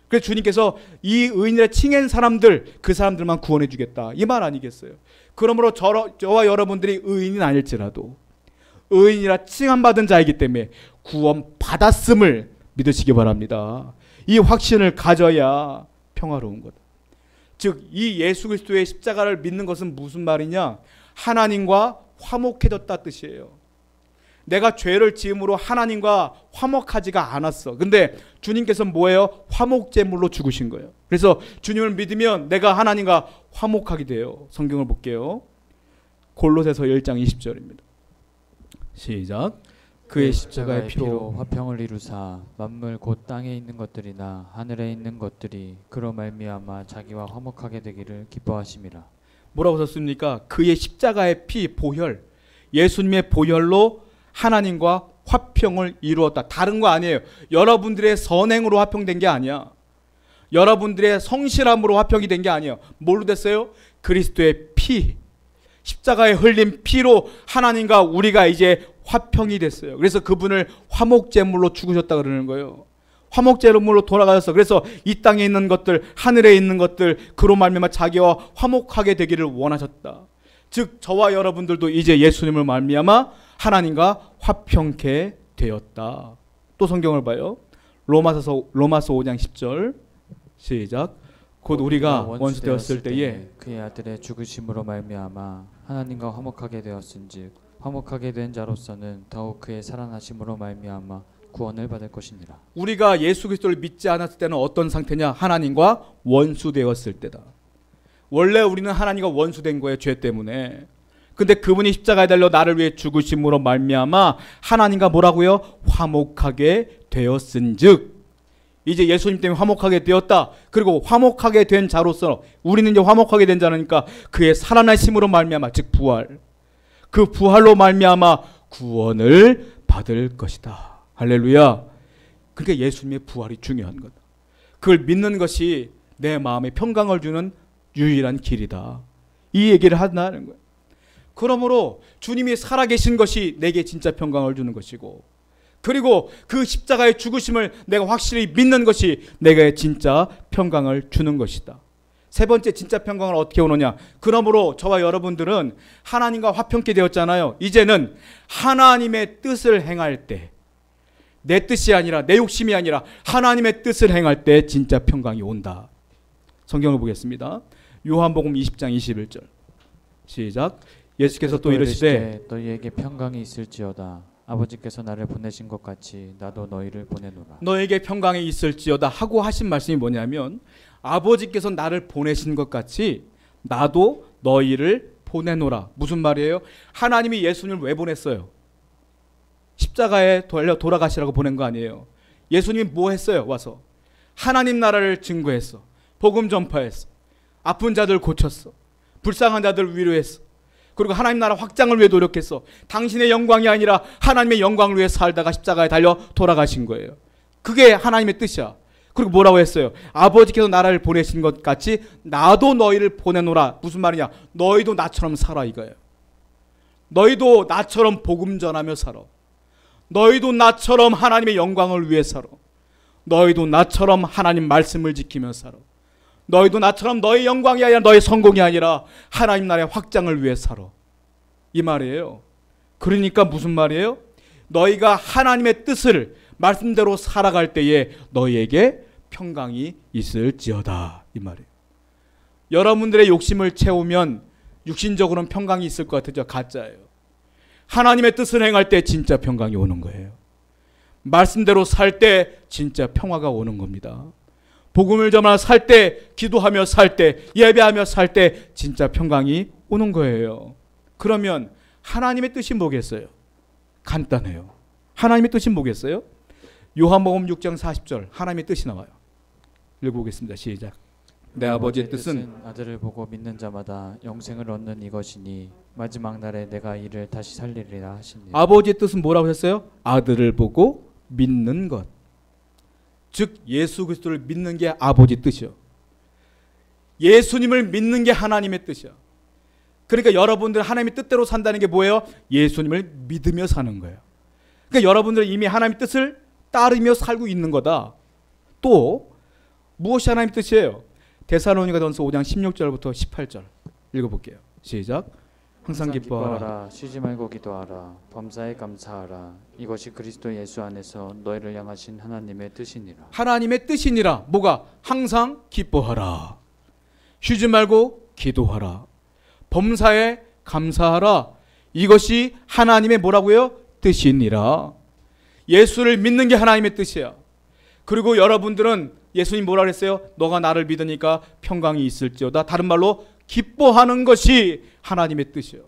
그래서 주님께서 이 의인이라 칭한 사람들, 그 사람들만 구원해 주겠다. 이 말 아니겠어요? 그러므로 저와 여러분들이 의인은 아닐지라도 의인이라 칭함받은 자이기 때문에 구원받았음을 믿으시기 바랍니다. 이 확신을 가져야 평화로운 것. 즉, 이 예수 그리스도의 십자가를 믿는 것은 무슨 말이냐? 하나님과 화목해졌다 뜻이에요.
내가 죄를 지음으로 하나님과 화목하지가 않았어. 근데 주님께서 뭐예요? 화목제물로 죽으신 거예요. 그래서 주님을 믿으면 내가 하나님과 화목하게 돼요. 성경을 볼게요. 골로새서 1장 20절입니다. 시작. 그의 십자가의 피로
화평을 이루사 만물 곧 땅에 있는 것들이나 하늘에 있는 것들이 그로 말미암아 자기와 화목하게 되기를 기뻐하심이라.
뭐라고 썼습니까? 그의 십자가의 피, 보혈, 예수님의 보혈로 하나님과 화평을 이루었다. 다른 거 아니에요. 여러분들의 선행으로 화평된 게 아니야. 여러분들의 성실함으로 화평이 된 게 아니에요. 뭘로 됐어요? 그리스도의 피, 십자가에 흘린 피로 하나님과 우리가 이제 화평이 됐어요. 그래서 그분을 화목제물로 죽으셨다 그러는 거예요. 화목제물로 돌아가셨어. 그래서 이 땅에 있는 것들, 하늘에 있는 것들, 그로 말미암아 자기와 화목하게 되기를 원하셨다. 즉 저와 여러분들도 이제 예수님을 말미암아 하나님과 화평케 되었다. 또 성경을 봐요. 로마서 5장 10절 시작. 곧 우리가 원수 되었을 때에
그의 아들의 죽으심으로 말미암아 하나님과 화목하게 되었은즉 화목하게 된 자로서는 더욱 그의 살아나심으로 말미암아 구원을 받을 것이니라. 우리가
예수 그리스도를 믿지 않았을 때는 어떤 상태냐? 하나님과 원수 되었을 때다. 원래 우리는 하나님과 원수된 거예요. 죄 때문에. 근데 그분이 십자가에 달려 나를 위해 죽으심으로 말미암아 하나님과 뭐라고요? 화목하게 되었은즉. 이제 예수님 때문에 화목하게 되었다. 그리고 화목하게 된 자로서 우리는 이제 화목하게 된 자니까 그의 살아나심으로 말미암아, 즉 부활, 그 부활로 말미암아 구원을 받을 것이다. 할렐루야. 그러니까 예수님의 부활이 중요한 거다. 그걸 믿는 것이 내 마음에 평강을 주는 유일한 길이다. 이 얘기를 한다는 거예요. 그러므로 주님이 살아계신 것이 내게 진짜 평강을 주는 것이고, 그리고 그 십자가의 죽으심을 내가 확실히 믿는 것이 내게 진짜 평강을 주는 것이다. 세 번째 진짜 평강을 어떻게 오느냐? 그러므로 저와 여러분들은 하나님과 화평케 되었잖아요. 이제는 하나님의 뜻을 행할 때, 내 뜻이 아니라 내 욕심이 아니라 하나님의 뜻을 행할 때 진짜 평강이 온다. 성경을 보겠습니다. 요한복음 20장 21절 시작. 예수께서 또 이르시되
너희에게 평강이 있을지어다. 아버지께서 나를 보내신 것 같이 나도 너희를 보내노라.
너에게 평강이 있을지어다 하고 하신 말씀이 뭐냐면, 아버지께서 나를 보내신 것 같이 나도 너희를 보내노라. 무슨 말이에요? 하나님이 예수님을 왜 보냈어요? 십자가에 돌아가시라고 보낸 거 아니에요. 예수님이 뭐 했어요? 와서 하나님 나라를 증거했어. 복음 전파했어. 아픈 자들 고쳤어. 불쌍한 자들 위로했어. 그리고 하나님 나라 확장을 위해 노력했어. 당신의 영광이 아니라 하나님의 영광을 위해 살다가 십자가에 달려 돌아가신 거예요. 그게 하나님의 뜻이야. 그리고 뭐라고 했어요? 아버지께서 나라를 보내신 것 같이 나도 너희를 보내노라. 무슨 말이냐? 너희도 나처럼 살아 이거예요. 너희도 나처럼 복음 전하며 살아. 너희도 나처럼 하나님의 영광을 위해 살아. 너희도 나처럼 하나님 말씀을 지키며 살아. 너희도 나처럼 너의 영광이 아니라 너의 성공이 아니라 하나님 나라의 확장을 위해 살아. 이 말이에요. 그러니까 무슨 말이에요? 너희가 하나님의 뜻을 말씀대로 살아갈 때에 너희에게 평강이 있을지어다. 이 말이에요. 여러분들의 욕심을 채우면 육신적으로는 평강이 있을 것 같아요. 가짜예요. 하나님의 뜻을 행할 때 진짜 평강이 오는 거예요. 말씀대로 살 때 진짜 평화가 오는 겁니다. 복음을 전하며 살 때, 기도하며 살 때, 예배하며 살 때 진짜 평강이 오는 거예요. 그러면 하나님의 뜻이 뭐겠어요? 간단해요. 하나님의 뜻이 뭐겠어요? 요한복음 6장 40절 하나님의 뜻이 나와요. 읽어보겠습니다. 시작. 내 아버지의 뜻은
아들을 보고 믿는 자마다 영생을 얻는 이것이니 마지막 날에 내가 이를 다시 살리리라 하시니.
아버지의 뜻은 뭐라고 했어요? 아들을 보고 믿는 것. 즉 예수 그리스도를 믿는 게 아버지 뜻이요. 예수님을 믿는 게 하나님의 뜻이야. 그러니까 여러분들 하나님의 뜻대로 산다는 게 뭐예요? 예수님을 믿으며 사는 거예요. 그러니까 여러분들은 이미 하나님의 뜻을 따르며 살고 있는 거다. 또 무엇이 하나님의 뜻이에요? 데살로니가전서 5장 16절부터 18절 읽어볼게요. 시작. 항상 기뻐하라.
쉬지 말고 기도하라. 범사에 감사하라. 이것이 그리스도 예수 안에서 너희를 향하신 하나님의 뜻이니라.
하나님의 뜻이니라. 뭐가? 항상 기뻐하라. 쉬지 말고 기도하라. 범사에 감사하라. 이것이 하나님의 뭐라고요? 뜻이니라. 예수를 믿는 게 하나님의 뜻이야. 그리고 여러분들은 예수님 뭐라 그랬어요? 너가 나를 믿으니까 평강이 있을지어다. 다른 말로 기뻐하는 것이 하나님의 뜻이에요.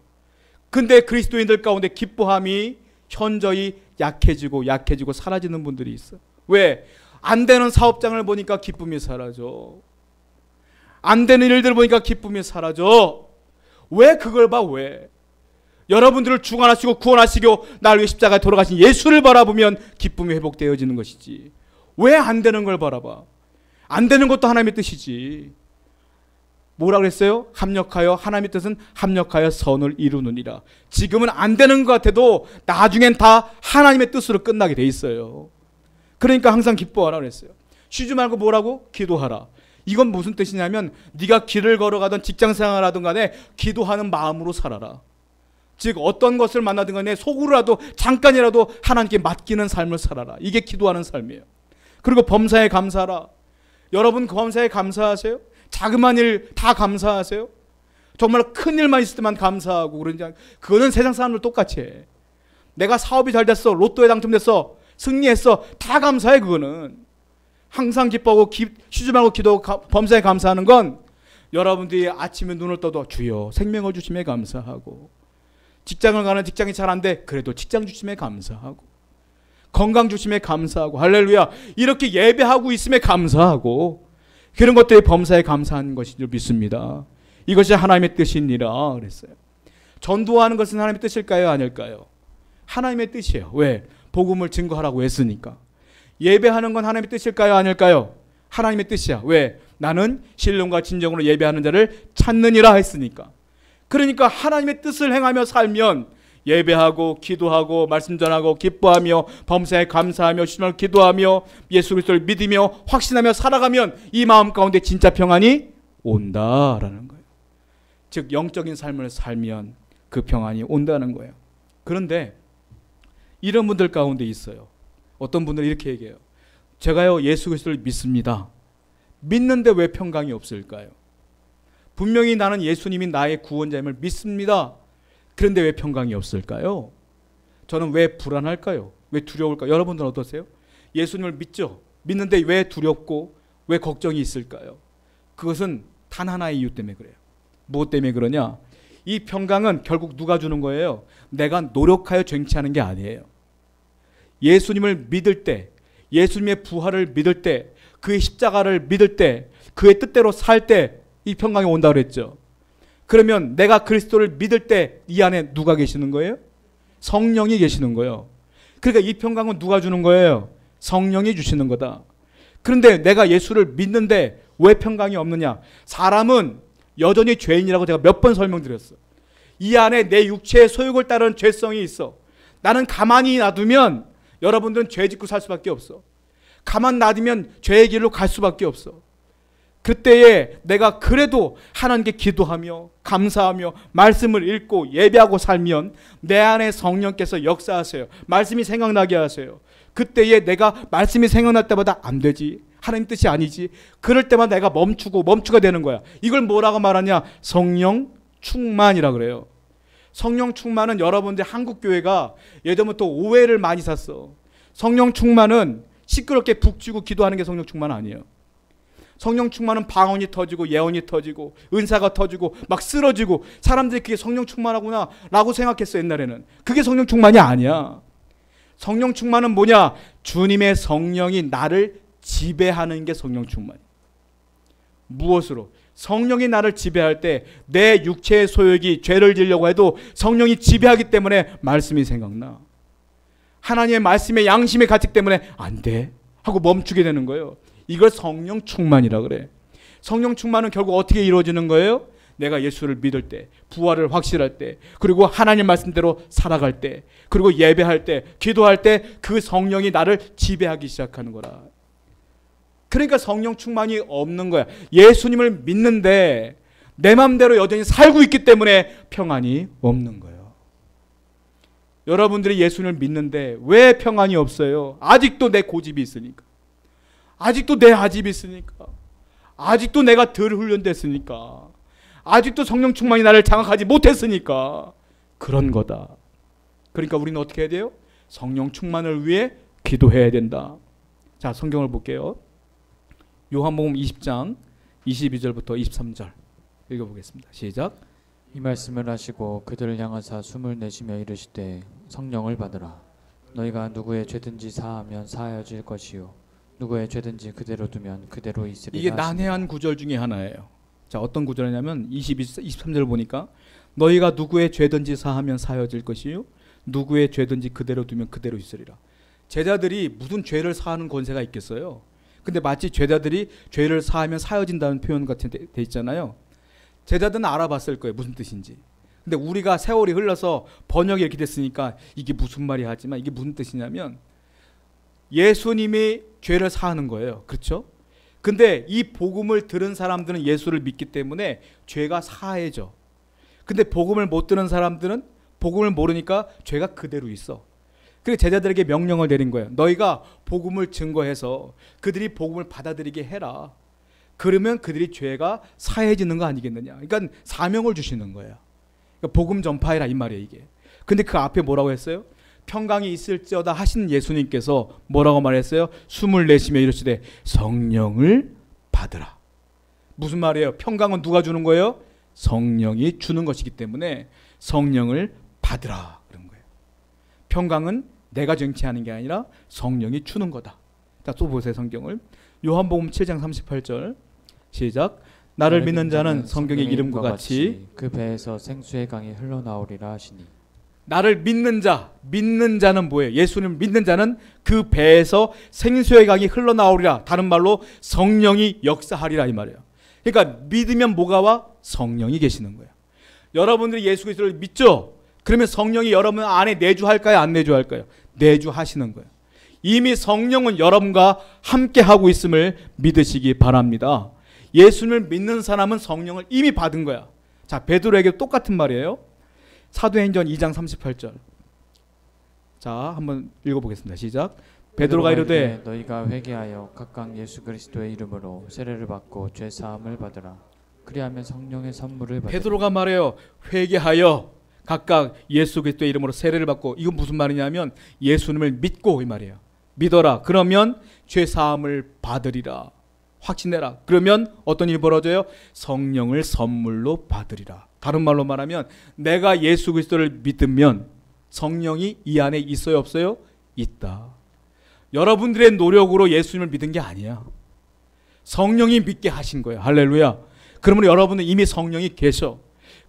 근데 그리스도인들 가운데 기뻐함이 현저히 약해지고 사라지는 분들이 있어. 왜? 안 되는 사업장을 보니까 기쁨이 사라져. 안 되는 일들 보니까 기쁨이 사라져. 왜 그걸 봐? 왜? 여러분들을 중환하시고 구원하시고 날 위해 십자가에 돌아가신 예수를 바라보면 기쁨이 회복되어지는 것이지. 왜 안 되는 걸 바라봐? 안 되는 것도 하나님의 뜻이지. 뭐라 그랬어요? 합력하여, 하나님의 뜻은 합력하여 선을 이루느니라. 지금은 안 되는 것 같아도 나중엔 다 하나님의 뜻으로 끝나게 돼 있어요. 그러니까 항상 기뻐하라 그랬어요. 쉬지 말고 뭐라고? 기도하라. 이건 무슨 뜻이냐면 네가 길을 걸어가든 직장생활을 하든 간에 기도하는 마음으로 살아라. 즉 어떤 것을 만나든 간에 속으로라도 잠깐이라도 하나님께 맡기는 삶을 살아라. 이게 기도하는 삶이에요. 그리고 범사에 감사하라. 여러분 범사에 감사하세요? 자그마한 일 다 감사하세요? 정말 큰 일만 있을 때만 감사하고 그러지 않... 그거는 세상 사람들 똑같이 해. 내가 사업이 잘 됐어, 로또에 당첨됐어, 승리했어, 다 감사해. 그거는 항상 기뻐하고 쉬지 말고 기도하고 범사에 감사하는 건 여러분들이 아침에 눈을 떠도 주여 생명을 주심에 감사하고, 직장을 가는 직장이 잘 안 돼, 그래도 직장 주심에 감사하고, 건강 주심에 감사하고, 할렐루야, 이렇게 예배하고 있음에 감사하고, 그런 것들이 범사에 감사하는 것인 줄 믿습니다. 이것이 하나님의 뜻이니라 그랬어요. 전도하는 것은 하나님의 뜻일까요? 아닐까요? 하나님의 뜻이에요. 왜? 복음을 증거하라고 했으니까. 예배하는 건 하나님의 뜻일까요? 아닐까요? 하나님의 뜻이야. 왜? 나는 신령과 진정으로 예배하는 자를 찾느니라 했으니까. 그러니까 하나님의 뜻을 행하며 살면 예배하고 기도하고 말씀 전하고 기뻐하며 범사에 감사하며 신을 기도하며 예수 그리스도를 믿으며 확신하며 살아가면 이 마음 가운데 진짜 평안이 온다라는 거예요. 즉 영적인 삶을 살면 그 평안이 온다는 거예요. 그런데 이런 분들 가운데 있어요. 어떤 분들은 이렇게 얘기해요. 제가요 예수 그리스도를 믿습니다. 믿는데 왜 평강이 없을까요? 분명히 나는 예수님이 나의 구원자임을 믿습니다. 그런데 왜 평강이 없을까요? 저는 왜 불안할까요? 왜 두려울까요? 여러분들은 어떠세요? 예수님을 믿죠? 믿는데 왜 두렵고 왜 걱정이 있을까요? 그것은 단 하나의 이유 때문에 그래요. 무엇 때문에 그러냐? 이 평강은 결국 누가 주는 거예요? 내가 노력하여 쟁취하는 게 아니에요. 예수님을 믿을 때, 예수님의 부활을 믿을 때, 그의 십자가를 믿을 때, 그의 뜻대로 살 때 이 평강이 온다고 그랬죠. 그러면 내가 그리스도를 믿을 때 이 안에 누가 계시는 거예요? 성령이 계시는 거예요. 그러니까 이 평강은 누가 주는 거예요? 성령이 주시는 거다. 그런데 내가 예수를 믿는데 왜 평강이 없느냐? 사람은 여전히 죄인이라고 제가 몇 번 설명드렸어. 이 안에 내 육체의 소욕을 따르는 죄성이 있어. 나는 가만히 놔두면 여러분들은 죄 짓고 살 수밖에 없어. 가만 놔두면 죄의 길로 갈 수밖에 없어. 그때에 내가 그래도 하나님께 기도하며 감사하며 말씀을 읽고 예배하고 살면 내 안에 성령께서 역사하세요. 말씀이 생각나게 하세요. 그때에 내가 말씀이 생각날 때마다 안 되지, 하나님 뜻이 아니지, 그럴 때마다 내가 멈추가 되는 거야. 이걸 뭐라고 말하냐? 성령 충만이라 그래요. 성령 충만은 여러분들 한국교회가 예전부터 오해를 많이 샀어. 성령 충만은 시끄럽게 북치고 기도하는 게 성령 충만 아니에요. 성령 충만은 방언이 터지고 예언이 터지고 은사가 터지고 막 쓰러지고 사람들이 그게 성령 충만하구나 라고 생각했어. 옛날에는. 그게 성령 충만이 아니야. 성령 충만은 뭐냐? 주님의 성령이 나를 지배하는 게 성령 충만이야. 무엇으로? 성령이 나를 지배할 때 내 육체의 소욕이 죄를 지으려고 해도 성령이 지배하기 때문에 말씀이 생각나. 하나님의 말씀에 양심의 가책 때문에 안 돼 하고 멈추게 되는 거예요. 이걸 성령 충만이라 그래. 성령 충만은 결국 어떻게 이루어지는 거예요? 내가 예수를 믿을 때, 부활을 확실할 때, 그리고 하나님 말씀대로 살아갈 때, 그리고 예배할 때, 기도할 때 그 성령이 나를 지배하기 시작하는 거라. 그러니까 성령 충만이 없는 거야. 예수님을 믿는데 내 마음대로 여전히 살고 있기 때문에 평안이 없는 거예요. 여러분들이 예수님을 믿는데 왜 평안이 없어요? 아직도 내 고집이 있으니까. 아직도 내 아집이 있으니까. 아직도 내가 덜 훈련됐으니까. 아직도 성령 충만이 나를 장악하지 못했으니까. 그런 거다. 그러니까 우리는 어떻게 해야 돼요? 성령 충만을 위해 기도해야 된다. 자, 성경을 볼게요. 요한복음 20장 22절부터 23절 읽어보겠습니다. 시작.
이 말씀을 하시고 그들을 향하사 숨을 내쉬며 이르시되 성령을 받으라. 너희가 누구의 죄든지 사하면 사하여질 것이요 누구의 죄든지 그대로 두면 그대로 있으리라.
이게 난해한 구절 중에 하나예요. 자, 어떤 구절이냐면 23절 보니까 너희가 누구의 죄든지 사하면 사하여질 것이요 누구의 죄든지 그대로 두면 그대로 있으리라. 제자들이 무슨 죄를 사하는 권세가 있겠어요? 근데 마치 제자들이 죄를 사하면 사여진다는 표현 같은 데 있잖아요. 제자들은 알아봤을 거예요, 무슨 뜻인지. 근데 우리가 세월이 흘러서 번역이 이렇게 됐으니까 이게 무슨 말이 하지만 이게 무슨 뜻이냐면 예수님이 죄를 사하는 거예요. 그렇죠? 근데 이 복음을 들은 사람들은 예수를 믿기 때문에 죄가 사해져. 근데 복음을 못 들은 사람들은 복음을 모르니까 죄가 그대로 있어. 그래서 제자들에게 명령을 내린 거예요. 너희가 복음을 증거해서 그들이 복음을 받아들이게 해라. 그러면 그들이 죄가 사해지는 거 아니겠느냐. 그러니까 사명을 주시는 거예요. 그러니까 복음 전파해라 이 말이에요, 이게. 근데 그 앞에 뭐라고 했어요? 평강이 있을지어다 하신 예수님께서 뭐라고 말했어요? 숨을 내쉬며 이르시되 성령을 받으라. 무슨 말이에요? 평강은 누가 주는 거예요? 성령이 주는 것이기 때문에 성령을 받으라 그런 거예요. 평강은 내가 쟁취하는 게 아니라 성령이 주는 거다. 자, 또 보세요, 성경을. 요한복음 7장 38절 시작. 나를 믿는 자는 성경의 이름과 같이
그 배에서 생수의 강이 흘러나오리라 하시니.
나를 믿는 자, 믿는 자는 뭐예요? 예수님을 믿는 자는 그 배에서 생수의 강이 흘러나오리라. 다른 말로 성령이 역사하리라 이 말이에요. 그러니까 믿으면 뭐가 와? 성령이 계시는 거예요. 여러분들이 예수 그리스도를 믿죠? 그러면 성령이 여러분 안에 내주할까요? 안 내주할까요? 내주하시는 거예요. 이미 성령은 여러분과 함께 하고 있음을 믿으시기 바랍니다. 예수님을 믿는 사람은 성령을 이미 받은 거야. 자, 베드로에게 똑같은 말이에요. 사도행전 2장 38절. 자, 한번 읽어보겠습니다. 시작. 베드로가 이르되
너희가 회개하여 각각 예수 그리스도의 이름으로 세례를 받고 죄 사함을 받으라. 그리하면 성령의 선물을 받으라.
베드로가 말해요. 회개하여 각각 예수 그리스도의 이름으로 세례를 받고. 이건 무슨 말이냐면 예수님을 믿고 이 말이에요. 믿어라. 그러면 죄 사함을 받으리라. 확신해라. 그러면 어떤 일이 벌어져요? 성령을 선물로 받으리라. 다른 말로 말하면 내가 예수 그리스도를 믿으면 성령이 이 안에 있어요, 없어요? 있다. 여러분들의 노력으로 예수님을 믿은 게 아니야. 성령이 믿게 하신 거예요. 할렐루야. 그러면 여러분은 이미 성령이 계셔.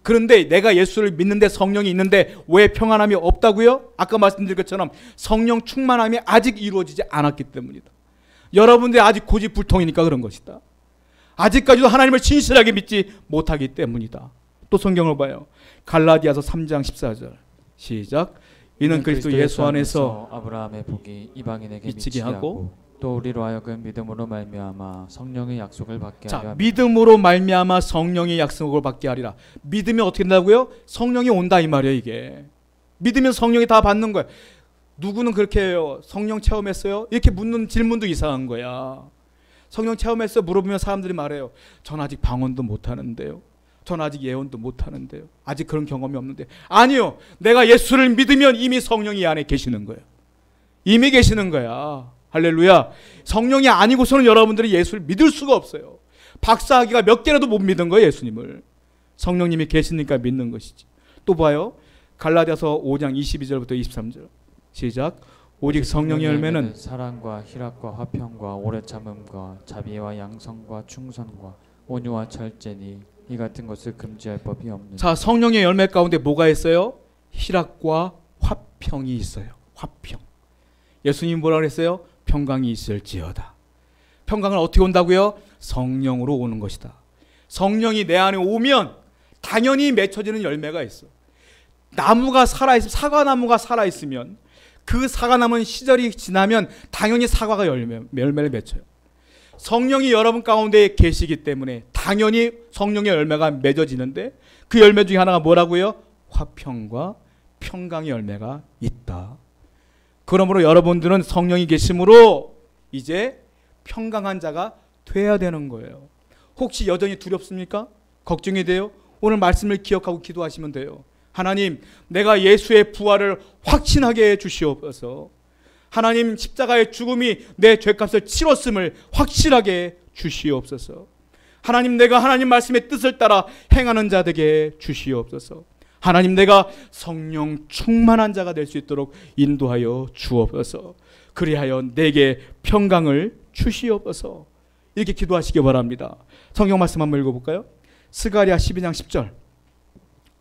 그런데 내가 예수를 믿는데 성령이 있는데 왜 평안함이 없다고요? 아까 말씀드린 것처럼 성령 충만함이 아직 이루어지지 않았기 때문이다. 여러분들이 아직 고집불통이니까 그런 것이다. 아직까지도 하나님을 진실하게 믿지 못하기 때문이다. 또 성경을 봐요. 갈라디아서 3장 14절 시작. 이는 그리스도 예수 안에서
아브라함의 복이 이방인에게
미치게 하고
또 우리로 하여금 믿음으로 말미암아 성령의 약속을 받게 하려.
자, 믿음으로 말미암아 성령의 약속을 받게 하리라. 믿으면 어떻게 된다고요? 성령이 온다 이 말이에요. 이게 믿으면 성령이 다 받는 거야. 누구는 그렇게 해요. 성령 체험했어요? 이렇게 묻는 질문도 이상한 거야. 성령 체험했어요? 물어보면 사람들이 말해요. 전 아직 방언도 못하는데요. 전 아직 예언도 못하는데요. 아직 그런 경험이 없는데. 아니요. 내가 예수를 믿으면 이미 성령이 이 안에 계시는 거예요. 이미 계시는 거야. 할렐루야. 성령이 아니고서는 여러분들이 예수를 믿을 수가 없어요. 박사학위가 몇 개라도 못 믿은 거예요, 예수님을. 성령님이 계시니까 믿는 것이지. 또 봐요. 갈라디아서 5장 22절부터 23절. 시작. 오직 성령의 열매는
사랑과 희락과 화평과 오래 참음과 자비와 양성과 충성과 온유와 절제니 이 같은 것을 금지할 법이 없는.
자, 성령의 열매 가운데 뭐가 있어요? 희락과 화평이 있어요. 화평. 예수님이 뭐라 그랬어요? 평강이 있을지어다. 평강은 어떻게 온다고요? 성령으로 오는 것이다. 성령이 내 안에 오면 당연히 맺혀지는 열매가 있어. 나무가 살아있으면, 사과나무가 살아있으면 그 사과나무는 시절이 지나면 당연히 사과가 열매를 맺혀요. 성령이 여러분 가운데 계시기 때문에 당연히 성령의 열매가 맺어지는데 그 열매 중에 하나가 뭐라고요? 화평과 평강의 열매가 있다. 그러므로 여러분들은 성령이 계심으로 이제 평강한 자가 돼야 되는 거예요. 혹시 여전히 두렵습니까? 걱정이 돼요? 오늘 말씀을 기억하고 기도하시면 돼요. 하나님, 내가 예수의 부활을 확신하게 해 주시옵소서. 하나님, 십자가의 죽음이 내 죄값을 치렀음을 확실하게 주시옵소서. 하나님, 내가 하나님 말씀의 뜻을 따라 행하는 자 되게 주시옵소서. 하나님, 내가 성령 충만한 자가 될 수 있도록 인도하여 주옵소서. 그리하여 내게 평강을 주시옵소서. 이렇게 기도하시기 바랍니다. 성경 말씀 한번 읽어볼까요? 스가랴 12장 10절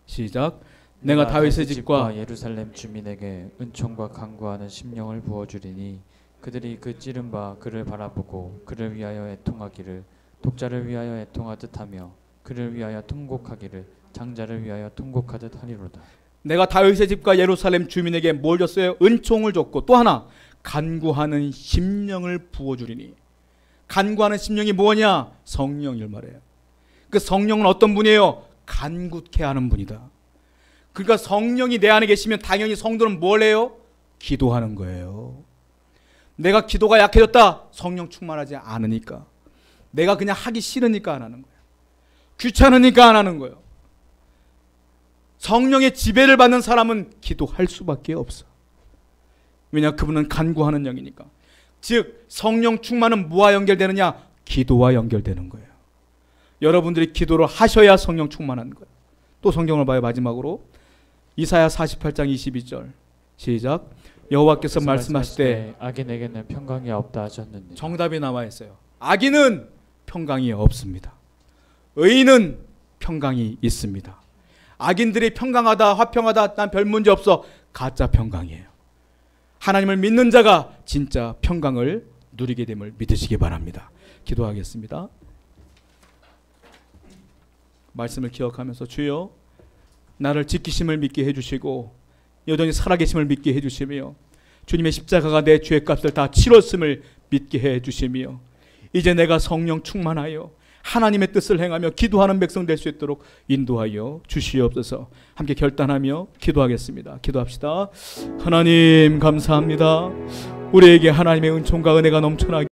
시작. 내가 다윗의 집과
예루살렘 주민에게 은총과 간구하는 심령을 부어주리니 그들이 그 찌른 바 그를 바라보고 그를 위하여 애통하기를 독자를 위하여 애통하듯 하며 그를 위하여 통곡하기를 장자를 위하여 통곡하듯 하리로다.
내가 다윗의 집과 예루살렘 주민에게 뭘 줬어요? 은총을 줬고 또 하나 간구하는 심령을 부어주리니. 간구하는 심령이 뭐냐? 성령을 말해요. 그 성령은 어떤 분이에요? 간구케 하는 분이다. 그러니까 성령이 내 안에 계시면 당연히 성도는 뭘 해요? 기도하는 거예요. 내가 기도가 약해졌다. 성령 충만하지 않으니까. 내가 그냥 하기 싫으니까 안 하는 거예요. 귀찮으니까 안 하는 거예요. 성령의 지배를 받는 사람은 기도할 수밖에 없어. 왜냐? 그분은 간구하는 영이니까. 즉 성령 충만은 뭐와 연결되느냐? 기도와 연결되는 거예요. 여러분들이 기도를 하셔야 성령 충만한 거예요. 또 성경을 봐요. 마지막으로 이사야 48장 22절 시작. 여호와께서 말씀하시되
악인에게는 평강이 없다 하셨느니라.
정답이 나와 있어요. 악인은 평강이 없습니다. 의인은 평강이 있습니다. 악인들이 평강하다, 화평하다, 난 별 문제 없어, 가짜 평강이에요. 하나님을 믿는 자가 진짜 평강을 누리게 됨을 믿으시기 바랍니다. 기도하겠습니다. 말씀을 기억하면서 주여, 나를 지키심을 믿게 해주시고 여전히 살아계심을 믿게 해주시며 주님의 십자가가 내 죄값을 다 치렀음을 믿게 해주시며 이제 내가 성령 충만하여 하나님의 뜻을 행하며 기도하는 백성 될 수 있도록 인도하여 주시옵소서. 함께 결단하며 기도하겠습니다. 기도합시다. 하나님 감사합니다. 우리에게 하나님의 은총과 은혜가 넘쳐나게